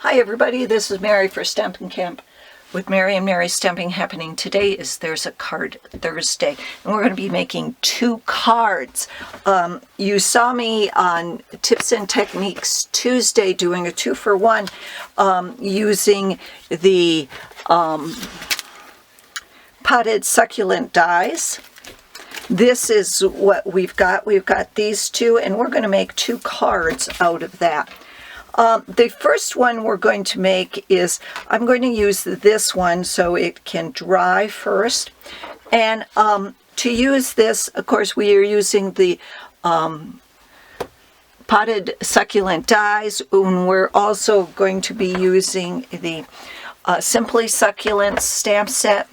Hi everybody, this is Mary for Stampin' Camp with Mary and Mary's Stamping Happening. Today is There's a Card Thursday, and we're going to be making 2 cards. You saw me on Tips and Techniques Tuesday doing a 2-for-1 using the potted succulent dies. This is what we've got. We've got these 2, and we're going to make 2 cards out of that. The first one we're going to make is, I'm going to use this one so it can dry first. And to use this, of course, we are using the potted succulent dies, and we're also going to be using the Simply Succulent stamp set.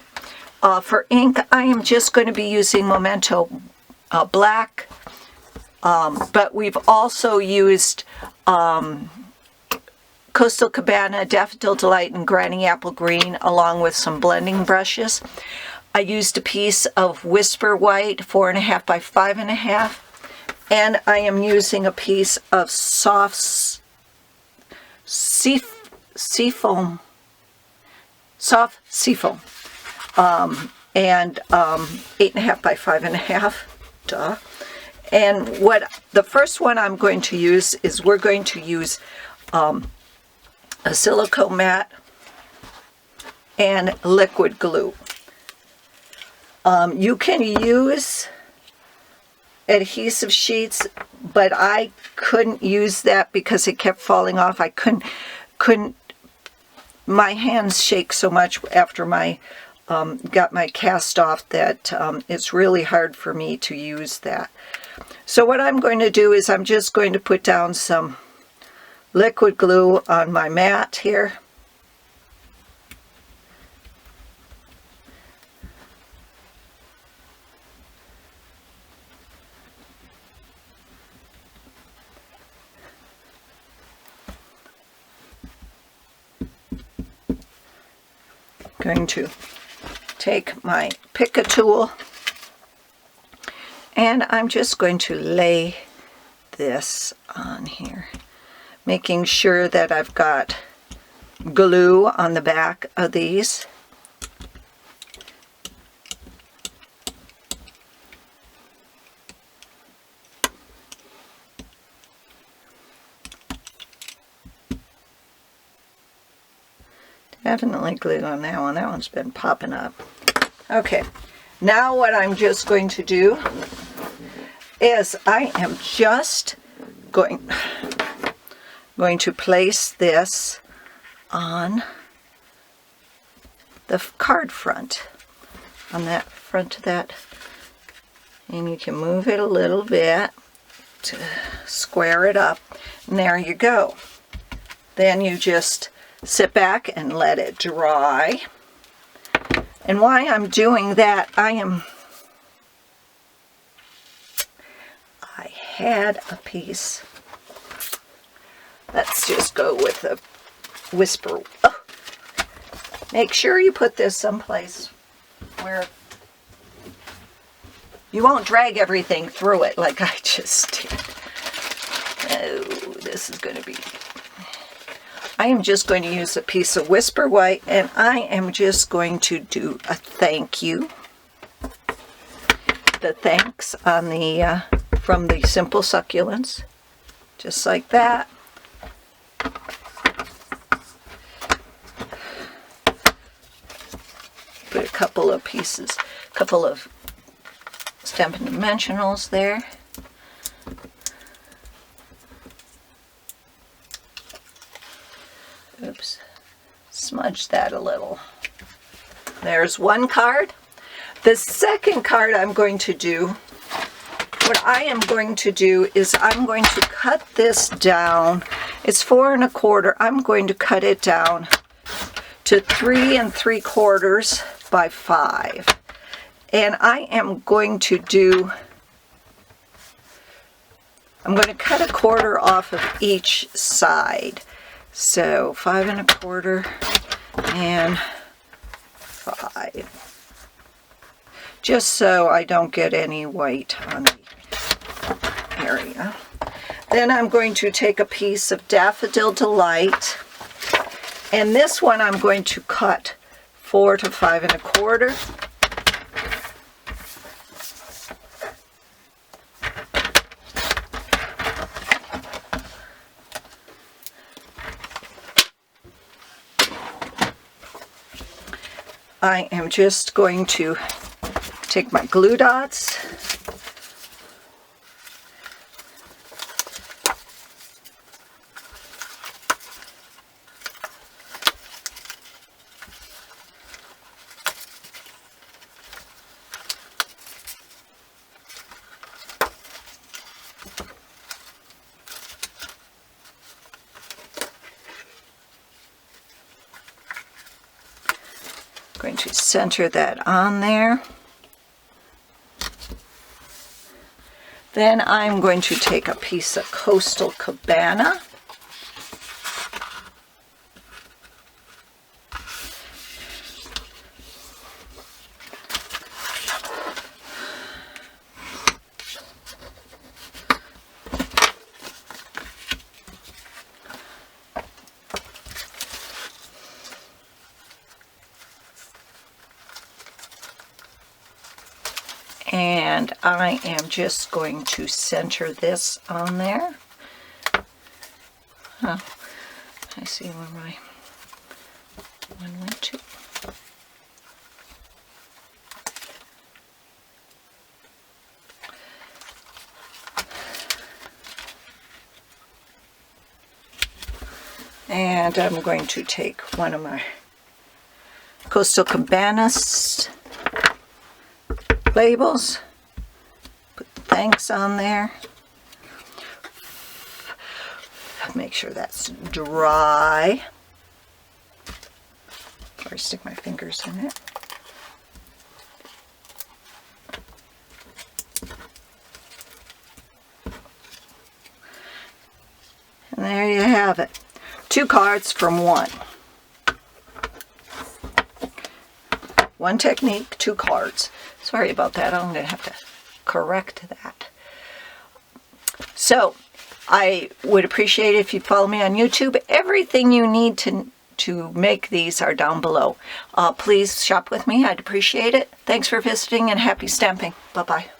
For ink, I am just going to be using Memento Black, but we've also used Coastal Cabana, Daffodil Delight, and Granny Apple Green, along with some blending brushes. I used a piece of Whisper White, 4.5 by 5.5, and I am using a piece of soft seafoam, and 8.5 by 5.5. Duh. And what the first one I'm going to use is, we're going to use a silicone mat and liquid glue. You can use adhesive sheets, but I couldn't use that because it kept falling off. I couldn't, my hands shake so much after my got my cast off that it's really hard for me to use that. So what I'm going to do is, I'm just going to put down some liquid glue on my mat here. I'm going to take my pick a tool, and I'm just going to lay this on here, making sure that I've got glue on the back of these. Definitely glue on that one. That one's been popping up. Okay, now what I'm just going to do is, I am just going to place this on the card front, on that front of that, and you can move it a little bit to square it up, and there you go. Then you just sit back and let it dry. And while I'm doing that, I had a piece. Let's just go with the Whisper. Oh. Make sure you put this someplace where you won't drag everything through it like I just did. Oh, this is going to be... I am just going to use a piece of Whisper White, and I am just going to do a thank you. The thanks on the from the Simple Succulents, just like that. Put a couple of pieces, couple of Stampin' Dimensionals there. Oops, smudge that a little. There's one card. The second card I'm going to do, what I am going to do is, I'm going to cut this down. It's 4 1/4. I'm going to cut it down to 3 3/4 by 5. And I am going to do, I'm going to cut 1/4 off of each side. So 5 1/4 and 5, just so I don't get any white on the area. Then I'm going to take a piece of Daffodil Delight, And this one I'm going to cut 4 to 5 1/4. I am just going to take my glue dots going to center that on there. Then I'm going to take a piece of Coastal Cabana. And I am just going to center this on there. I see where my one went to. And I'm going to take one of my Coastal Cabanas labels, put thanks on there, make sure that's dry before I stick my fingers in it. And there you have it. 2 cards from one. One technique, 2 cards. Sorry about that. I'm going to have to correct that. So, I would appreciate it if you follow me on YouTube. Everything you need to make these are down below. Please shop with me. I'd appreciate it. Thanks for visiting and happy stamping. Bye-bye.